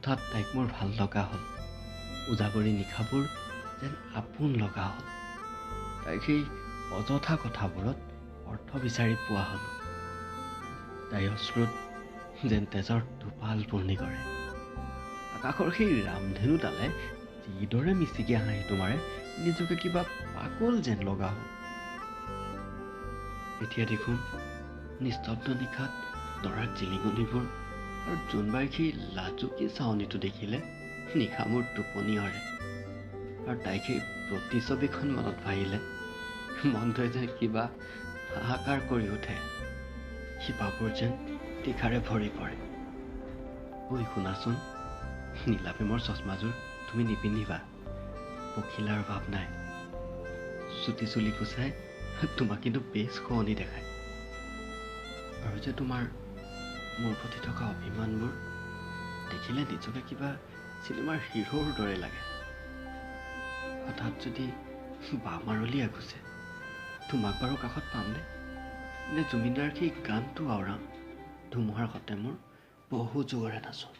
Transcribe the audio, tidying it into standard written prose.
হঠাৎ তাইক মোৰ ভাল লগা হ'ল। উজাগৰি নিশাবোৰ যেন আপোন লগা হ'ল। তাইৰ সেই অযথা কথাবোৰত অৰ্থ বিচাৰি পোৱা হ'লোঁ। তাই অশ্ৰুত যেন তেজৰ টোপাল পূৰ্ণি কৰে। আকাশৰ সেই ৰামধেনুডালে যিদৰে মিচিকি হাঁহিটো মাৰে, নিজকে কিবা পাগল যেন লগা হ'ল। এতিয়া দেখোন নিস্তব্ধ নিশাত তৰাৰ জিলিঙনিবোৰ আৰু জোনবাইৰ সেই লাজুকী চাৱনিটো দেখিলে নিশা মোৰ টোপনি আৰে। আৰু তাইক সেই প্ৰতিছবিখন মনত ভাহিলে মনটোৱে যেন কিবা হাহাকাৰ কৰি উঠে। শিপাবোৰ যেন তীখাৰে ভৰি পৰে। ঐ শুনাচোন, নীলাপেমৰ চশমাযোৰ তুমি নিপিন্ধিবা। পখিলাৰ ভাৱ নাই। চুটি চুলি কুচাই তোমাক কিন্তু বেছ শুৱনি দেখায়। আৰু যে তোমাৰ মোৰ প্ৰতি থকা অভিমানবোৰ দেখিলে নিজকে কিবা চিনেমাৰ হিৰোৰ দৰে লাগে। হঠাৎ যদি বামাৰলি আগুচে, তোমাক বাৰু কাষত পামনে? নে জুবিনদাৰ সেই গানটো আওৰাম, ধুমুহাৰ সতে মোৰ বহু জোৰেৰে নাচোঁ।